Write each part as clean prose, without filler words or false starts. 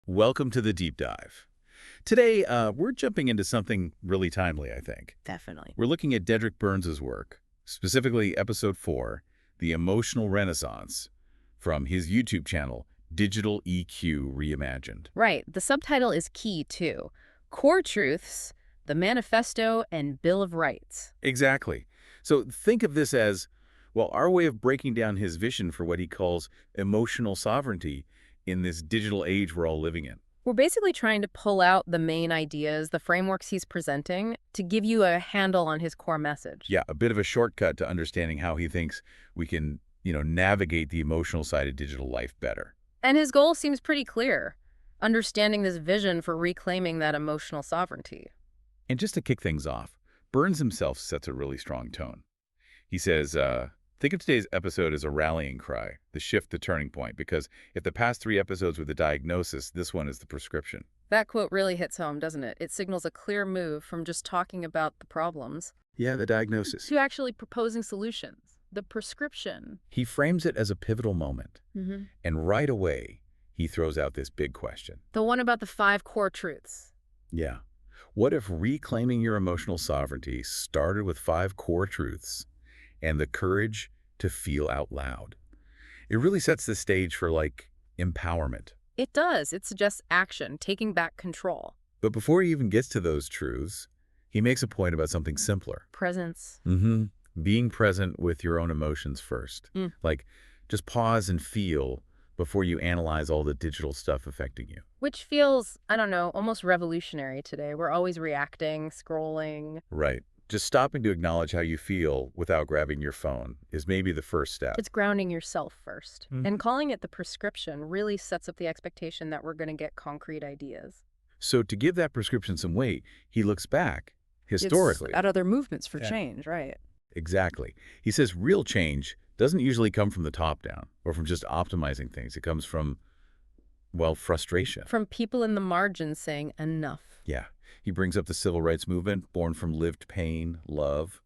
Welcome to the deep dive. Today, we're jumping into something really timely, I think. Definitely. We're looking at Dedrick Burns' work, specifically Episode 4, The Emotional Renaissance, from his YouTube channel, Digital EQ Reimagined. Right. The subtitle is key, too. Core Truths, the Manifesto, and Bill of Rights. Exactly. So think of this as, well, our way of breaking down his vision for what he calls emotional sovereignty in this digital age we're all living in. We're basically trying to pull out the main ideas, the frameworks he's presenting, to give you a handle on his core message. Yeah, a bit of a shortcut to understanding how he thinks we can, navigate the emotional side of digital life better. And his goal seems pretty clear, understanding this vision for reclaiming that emotional sovereignty. And just to kick things off, Burns himself sets a really strong tone. He says, think of today's episode as a rallying cry, the shift, the turning point, because if the past 3 episodes were the diagnosis, this one is the prescription. That quote really hits home, doesn't it? It signals a clear move from just talking about the problems Yeah, the diagnosis. to actually proposing solutions. The prescription. He frames it as a pivotal moment. Mm-hmm. And right away, he throws out this big question. The one about the 5 core truths. Yeah. What if reclaiming your emotional sovereignty started with 5 core truths and the courage to feel out loud? It really sets the stage for, empowerment. It does. It suggests action, taking back control. But before he even gets to those truths, he makes a point about something simpler. Presence. Being present with your own emotions first. Like, just pause and feel before you analyze all the digital stuff affecting you. Which feels, I don't know, almost revolutionary today. We're always reacting, scrolling. Right. Just stopping to acknowledge how you feel without grabbing your phone is maybe the first step. It's grounding yourself first. And calling it the prescription really sets up the expectation that we're going to get concrete ideas. So to give that prescription some weight, he looks back, historically. It's at other movements for Yeah. change, right? Exactly. He says real change doesn't usually come from the top down or from just optimizing things. It comes from, frustration. From people in the margins saying enough. Yeah. He brings up the civil rights movement, born from lived pain, love,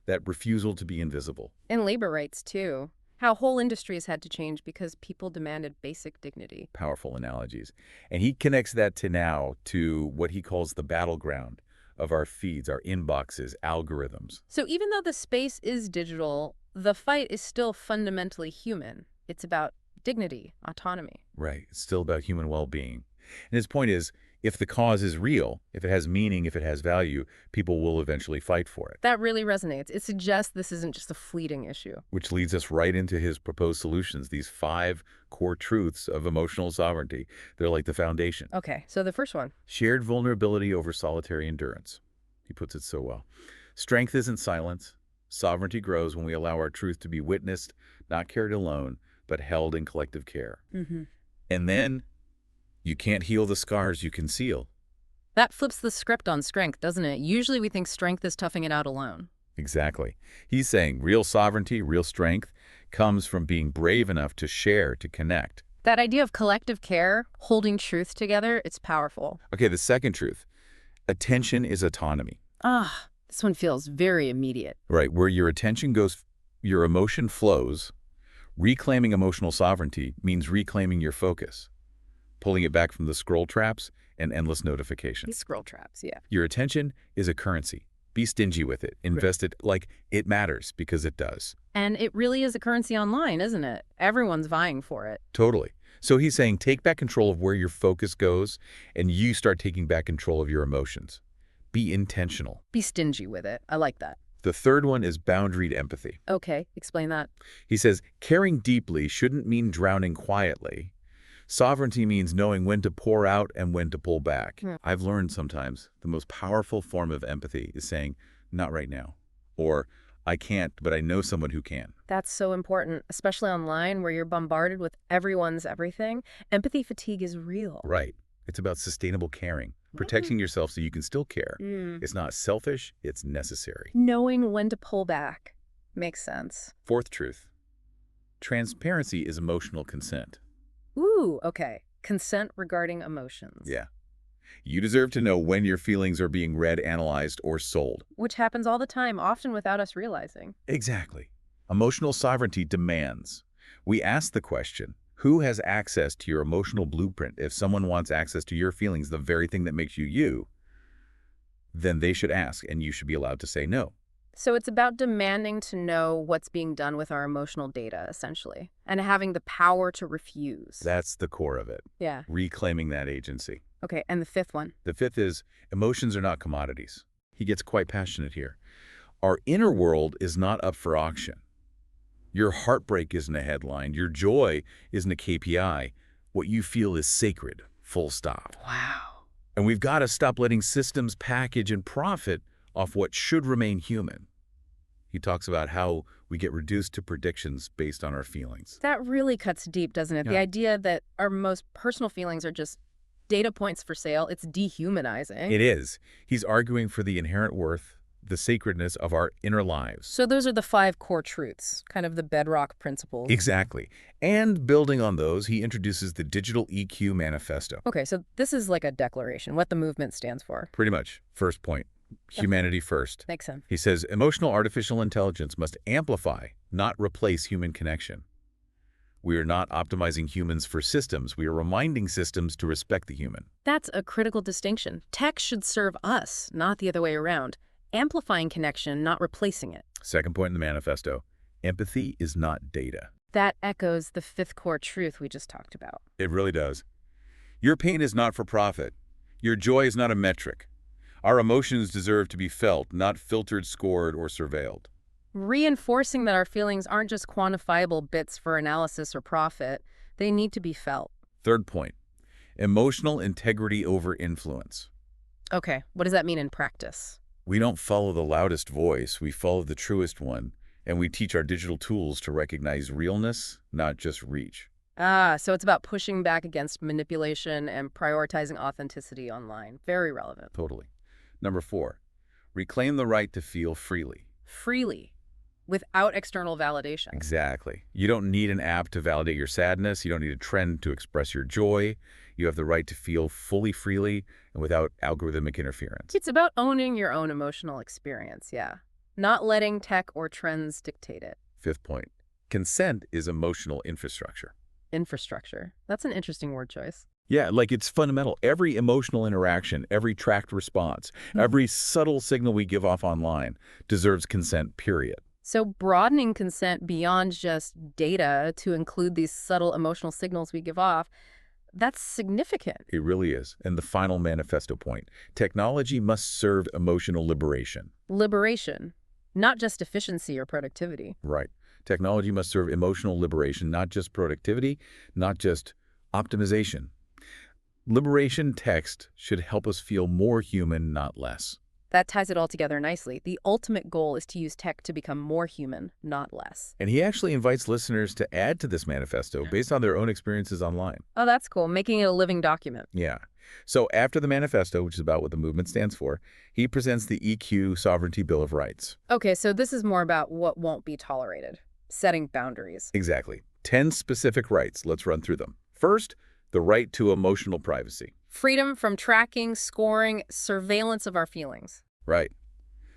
that refusal to be invisible. And labor rights, too. How whole industries had to change because people demanded basic dignity. Powerful analogies. And he connects that to now to what he calls the battleground of our feeds, our inboxes, algorithms. So even though the space is digital, the fight is still fundamentally human. It's about dignity, autonomy. Right. It's still about human well-being. And his point is, if the cause is real, if it has meaning, if it has value, people will eventually fight for it. That really resonates. It suggests this isn't just a fleeting issue. Which leads us right into his proposed solutions, these 5 core truths of emotional sovereignty. They're like the foundation. Okay, so the first one. Shared vulnerability over solitary endurance. He puts it so well. Strength isn't silence. Sovereignty grows when we allow our truth to be witnessed, not carried alone, but held in collective care. And then you can't heal the scars you conceal. That flips the script on strength, doesn't it? Usually we think strength is toughing it out alone. Exactly. He's saying real sovereignty, real strength, comes from being brave enough to share, to connect. That idea of collective care, holding truth together, it's powerful. Okay, the second truth. Attention is autonomy. This one feels very immediate. Right, where your attention goes, your emotion flows. Reclaiming emotional sovereignty means reclaiming your focus, pulling it back from the scroll traps and endless notifications. These scroll traps, yeah. Your attention is a currency. Be stingy with it. Invest it like it matters, because it does. And it really is a currency online, isn't it? Everyone's vying for it. Totally. So he's saying take back control of where your focus goes, and you start taking back control of your emotions. Be intentional. Be stingy with it. I like that. The third one is boundaried empathy. Okay, explain that. He says caring deeply shouldn't mean drowning quietly. Sovereignty means knowing when to pour out and when to pull back. I've learned sometimes the most powerful form of empathy is saying, not right now. Or, I can't, but I know someone who can. That's so important, especially online where you're bombarded with everyone's everything. Empathy fatigue is real. Right. It's about sustainable caring, protecting yourself so you can still care. It's not selfish, it's necessary. Knowing when to pull back makes sense. Fourth truth. Transparency is emotional consent. Ooh, okay. Consent regarding emotions. Yeah. You deserve to know when your feelings are being read, analyzed, or sold. Which happens all the time, often without us realizing. Exactly. Emotional sovereignty demands. We ask the question, Who has access to your emotional blueprint? If someone wants access to your feelings, the very thing that makes you you, then they should ask, and you should be allowed to say no. So it's about demanding to know what's being done with our emotional data, essentially, and having the power to refuse. That's the core of it, Yeah. reclaiming that agency. Okay, and the fifth one? The fifth is emotions are not commodities. He gets quite passionate here. Our inner world is not up for auction. Your heartbreak isn't a headline. Your joy isn't a KPI. What you feel is sacred, full stop. Wow. And we've got to stop letting systems package and profit off what should remain human. He talks about how we get reduced to predictions based on our feelings. That really cuts deep, doesn't it? The Yeah. idea that our most personal feelings are just data points for sale, it's dehumanizing. It is. He's arguing for the inherent worth, the sacredness of our inner lives. So those are the 5 core truths, kind of the bedrock principles. Exactly. And building on those, he introduces the Digital EQ Manifesto. Okay, so this is like a declaration, what the movement stands for. Pretty much. First point, humanity first. Makes sense. He says emotional artificial intelligence must amplify, not replace human connection. We are not optimizing humans for systems. We are reminding systems to respect the human. That's a critical distinction. Tech should serve us, not the other way around. Amplifying connection, not replacing it. Second point in the manifesto, empathy is not data. That echoes the 5th core truth we just talked about. It really does. Your pain is not for profit. Your joy is not a metric. Our emotions deserve to be felt, not filtered, scored, or surveilled. Reinforcing that our feelings aren't just quantifiable bits for analysis or profit, they need to be felt. Third point, emotional integrity over influence. Okay, what does that mean in practice? We don't follow the loudest voice, we follow the truest one, and we teach our digital tools to recognize realness, not just reach. So it's about pushing back against manipulation and prioritizing authenticity online. Very relevant. Totally. Number 4, reclaim the right to feel freely. Freely, without external validation. Exactly. You don't need an app to validate your sadness. You don't need a trend to express your joy. You have the right to feel fully freely and without algorithmic interference. It's about owning your own emotional experience, yeah. Not letting tech or trends dictate it. Fifth point, consent is emotional infrastructure. Infrastructure. That's an interesting word choice. Yeah, like it's fundamental. Every emotional interaction, every tracked response, every subtle signal we give off online deserves consent, period. So broadening consent beyond just data to include these subtle emotional signals we give off, that's significant. It really is. And the final manifesto point, technology must serve emotional liberation. Liberation, not just efficiency or productivity. Right. Technology must serve emotional liberation, not just productivity, not just optimization. Liberation text should help us feel more human, not less. That ties it all together nicely. The ultimate goal is to use tech to become more human, not less. And he actually invites listeners to add to this manifesto based on their own experiences online. Oh, that's cool. Making it a living document. Yeah. So after the manifesto, which is about what the movement stands for, he presents the EQ Sovereignty Bill of Rights. Okay, so this is more about what won't be tolerated. Setting boundaries. Exactly. 10 specific rights. Let's run through them. First, the right to emotional privacy. Freedom from tracking, scoring, surveillance of our feelings. Right.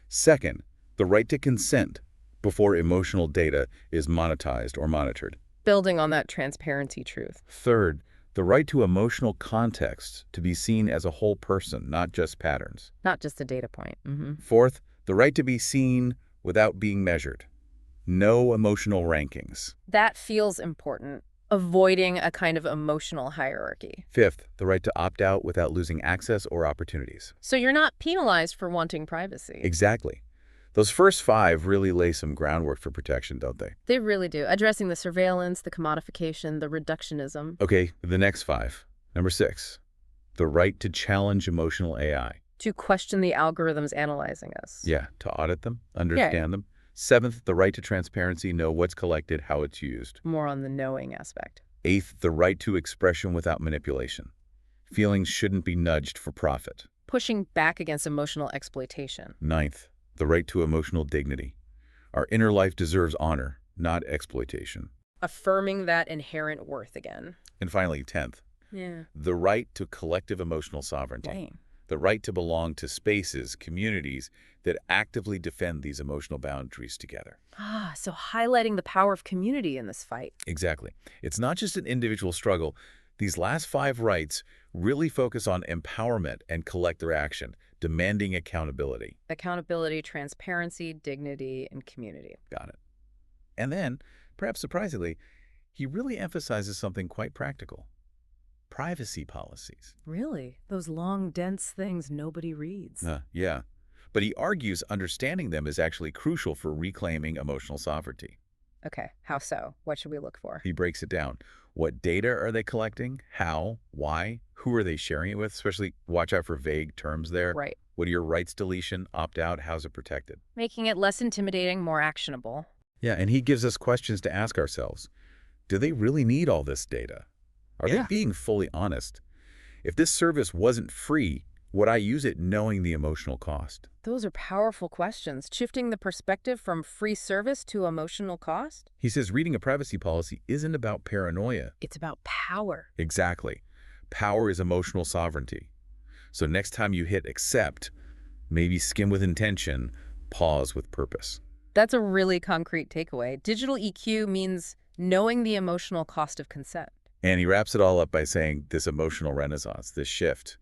Second, the right to consent before emotional data is monetized or monitored. Building on that transparency truth. Third, the right to emotional context to be seen as a whole person, not just patterns. Not just a data point. Fourth, the right to be seen without being measured. No emotional rankings. That feels important. Avoiding a kind of emotional hierarchy. Fifth, the right to opt out without losing access or opportunities. So you're not penalized for wanting privacy. Exactly. Those first 5 really lay some groundwork for protection, don't they? They really do. Addressing the surveillance, the commodification, the reductionism. Okay, the next 5. Number 6, the right to challenge emotional AI. To question the algorithms analyzing us. Yeah, to audit them, understand them. 7th, the right to transparency, know what's collected, how it's used. More on the knowing aspect. 8th, the right to expression without manipulation. Feelings shouldn't be nudged for profit. Pushing back against emotional exploitation. 9th, the right to emotional dignity. Our inner life deserves honor, not exploitation. Affirming that inherent worth again. And finally, 10th, Yeah. the right to collective emotional sovereignty. Dang. the right to belong to spaces, communities that actively defend these emotional boundaries together. Ah, so highlighting the power of community in this fight. Exactly. It's not just an individual struggle. These last 5 rights really focus on empowerment and collective action, demanding accountability. Accountability, transparency, dignity, and community. Got it. And then, perhaps surprisingly, he really emphasizes something quite practical: privacy policies. Really? Those long, dense things nobody reads. Yeah. But he argues understanding them is actually crucial for reclaiming emotional sovereignty. Okay, how so? What should we look for? He breaks it down. What data are they collecting? How? Why? Who are they sharing it with? Especially watch out for vague terms there. Right. What are your rights deletion, opt out? How's it protected? Making it less intimidating, more actionable. Yeah, and he gives us questions to ask ourselves. Do they really need all this data? Are they Yeah. being fully honest? If this service wasn't free, would I use it knowing the emotional cost? Those are powerful questions. Shifting the perspective from free service to emotional cost? He says reading a privacy policy isn't about paranoia. It's about power. Exactly. Power is emotional sovereignty. So next time you hit accept, maybe skim with intention, pause with purpose. That's a really concrete takeaway. Digital EQ means knowing the emotional cost of consent. And he wraps it all up by saying this emotional renaissance, this shift,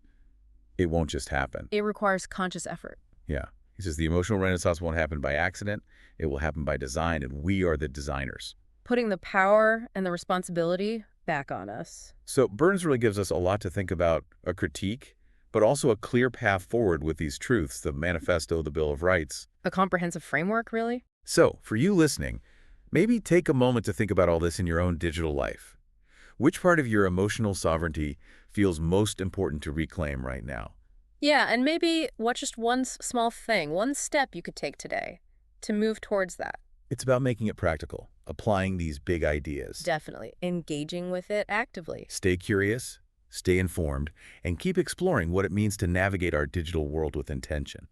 it won't just happen. It requires conscious effort. Yeah. He says the emotional renaissance won't happen by accident. It will happen by design, and we are the designers. Putting the power and the responsibility back on us. So Burns really gives us a lot to think about, a critique, but also a clear path forward with these truths, the manifesto, the Bill of Rights. A comprehensive framework, really? So for you listening, maybe take a moment to think about all this in your own digital life. Which part of your emotional sovereignty feels most important to reclaim right now? Yeah, and maybe what's just one small thing, one step you could take today to move towards that? It's about making it practical, applying these big ideas. Definitely. Engaging with it actively. Stay curious, stay informed, and keep exploring what it means to navigate our digital world with intention.